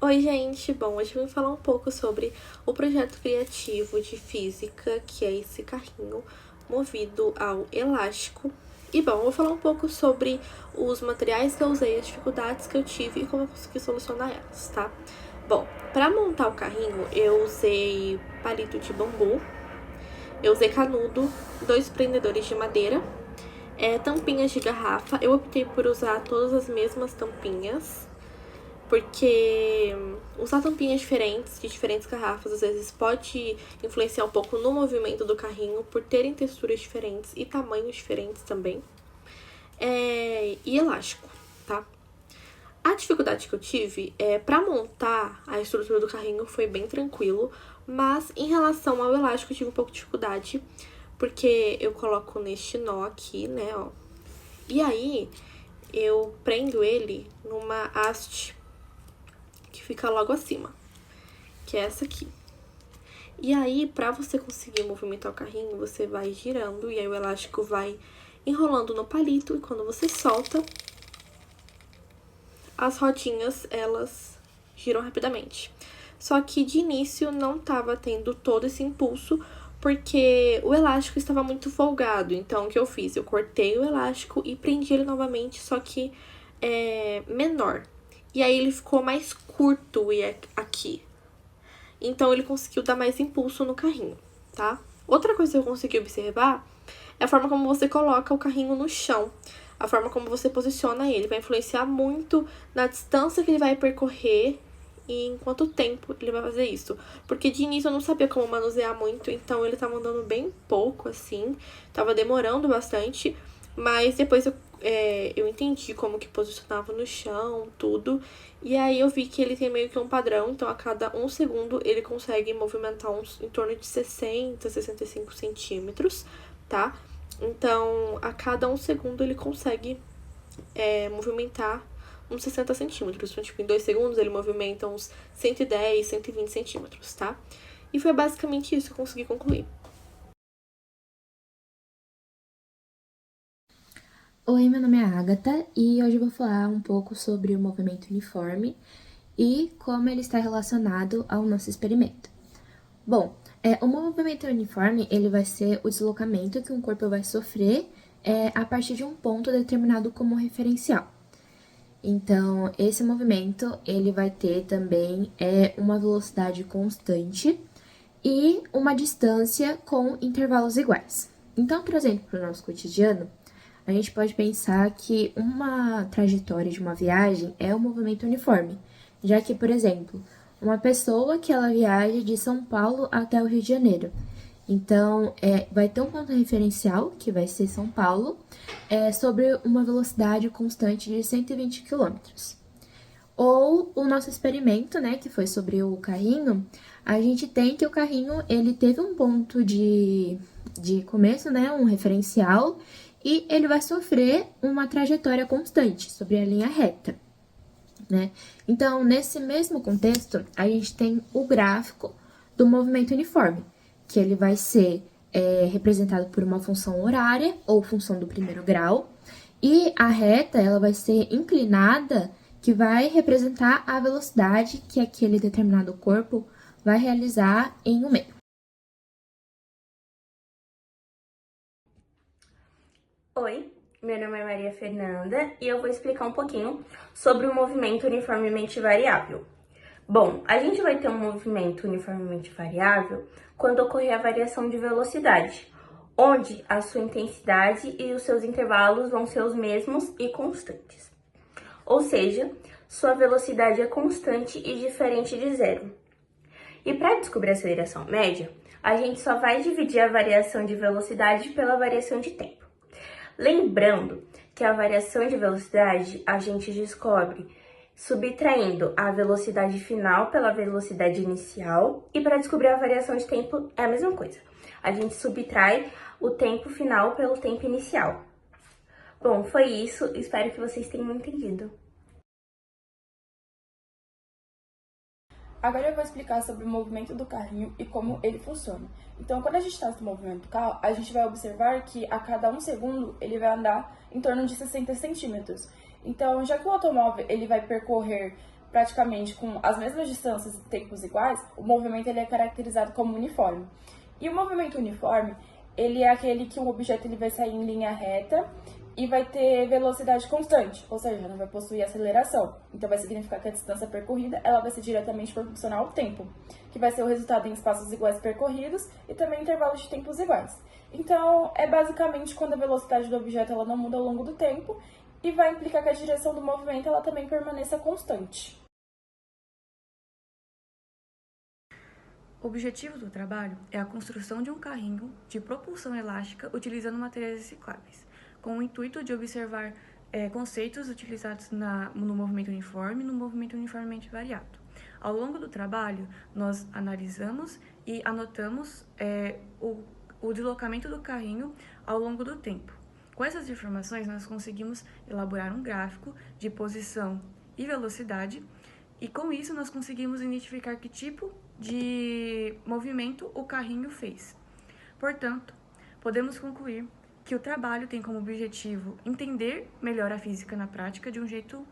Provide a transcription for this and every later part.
Oi, gente! Bom, hoje eu vim falar um pouco sobre o projeto criativo de física, que é esse carrinho movido ao elástico. E bom, eu vou falar um pouco sobre os materiais que eu usei, as dificuldades que eu tive e como eu consegui solucionar elas, tá? Bom, para montar o carrinho, eu usei palito de bambu, eu usei canudo, 2 prendedores de madeira, tampinhas de garrafa. Eu optei por usar todas as mesmas tampinhas, porque usar tampinhas diferentes, de diferentes garrafas, às vezes pode influenciar um pouco no movimento do carrinho, por terem texturas diferentes e tamanhos diferentes também. E elástico, tá? A dificuldade que eu tive para montar a estrutura do carrinho foi bem tranquilo, mas em relação ao elástico eu tive um pouco de dificuldade, porque eu coloco neste nó aqui, né, ó. E aí eu prendo ele numa haste que fica logo acima, que é essa aqui. E aí, pra você conseguir movimentar o carrinho, você vai girando e aí o elástico vai enrolando no palito, e quando você solta, as rodinhas, elas giram rapidamente. Só que de início não tava tendo todo esse impulso, porque o elástico estava muito folgado. Então, o que eu fiz? Eu cortei o elástico e prendi ele novamente, só que menor. E aí ele ficou mais curto aqui. Então, ele conseguiu dar mais impulso no carrinho, tá? Outra coisa que eu consegui observar é a forma como você coloca o carrinho no chão. A forma como você posiciona ele vai influenciar muito na distância que ele vai percorrer e em quanto tempo ele vai fazer isso. Porque de início eu não sabia como manusear muito, então ele tava andando bem pouco, assim. Tava demorando bastante, mas depois eu entendi como que posicionava no chão, tudo. E aí eu vi que ele tem meio que um padrão, então a cada 1 segundo ele consegue movimentar em torno de 60, 65 centímetros, tá? Então, a cada 1 segundo ele consegue movimentar uns 60 centímetros. Então, tipo, em 2 segundos ele movimenta uns 110, 120 centímetros, tá? E foi basicamente isso que eu consegui concluir. Oi, meu nome é Agatha e hoje eu vou falar um pouco sobre o movimento uniforme e como ele está relacionado ao nosso experimento. Bom, o movimento uniforme ele vai ser o deslocamento que um corpo vai sofrer a partir de um ponto determinado como referencial. Então, esse movimento ele vai ter também uma velocidade constante e uma distância com intervalos iguais. Então, trazendo para o nosso cotidiano, a gente pode pensar que uma trajetória de uma viagem é um movimento uniforme, já que, por exemplo, uma pessoa que ela viaja de São Paulo até o Rio de Janeiro. Então, vai ter um ponto referencial, que vai ser São Paulo, sobre uma velocidade constante de 120 quilômetros. Ou o nosso experimento, né, que foi sobre o carrinho, a gente tem que o carrinho, ele teve um ponto de começo, né, um referencial, e ele vai sofrer uma trajetória constante sobre a linha reta, né? Então, nesse mesmo contexto, a gente tem o gráfico do movimento uniforme, que ele vai ser representado por uma função horária ou função do primeiro grau, e a reta ela vai ser inclinada, que vai representar a velocidade que aquele determinado corpo vai realizar em um meio. Oi, meu nome é Maria Fernanda e eu vou explicar um pouquinho sobre o movimento uniformemente variável. Bom, a gente vai ter um movimento uniformemente variável quando ocorrer a variação de velocidade, onde a sua intensidade e os seus intervalos vão ser os mesmos e constantes. Ou seja, sua velocidade é constante e diferente de zero. E para descobrir a aceleração média, a gente só vai dividir a variação de velocidade pela variação de tempo. Lembrando que a variação de velocidade a gente descobre subtraindo a velocidade final pela velocidade inicial, e para descobrir a variação de tempo é a mesma coisa. A gente subtrai o tempo final pelo tempo inicial. Bom, foi isso. Espero que vocês tenham entendido. Agora eu vou explicar sobre o movimento do carrinho e como ele funciona. Então, quando a gente está no movimento do carro, a gente vai observar que a cada 1 segundo ele vai andar em torno de 60 centímetros. Então, já que o automóvel ele vai percorrer praticamente com as mesmas distâncias e tempos iguais, o movimento ele é caracterizado como uniforme. E o movimento uniforme, ele é aquele que um objeto ele vai sair em linha reta e vai ter velocidade constante, ou seja, não vai possuir aceleração. Então vai significar que a distância percorrida ela vai ser diretamente proporcional ao tempo, que vai ser o resultado em espaços iguais percorridos e também intervalos de tempos iguais. Então é basicamente quando a velocidade do objeto ela não muda ao longo do tempo e vai implicar que a direção do movimento ela também permaneça constante. O objetivo do trabalho é a construção de um carrinho de propulsão elástica utilizando materiais recicláveis, com o intuito de observar conceitos utilizados no movimento uniforme e no movimento uniformemente variado. Ao longo do trabalho, nós analisamos e anotamos o deslocamento do carrinho ao longo do tempo. Com essas informações, nós conseguimos elaborar um gráfico de posição e velocidade, e com isso nós conseguimos identificar que tipo de movimento o carrinho fez. Portanto, podemos concluir que o trabalho tem como objetivo entender melhor a física na prática de um jeito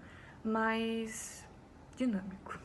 mais dinâmico.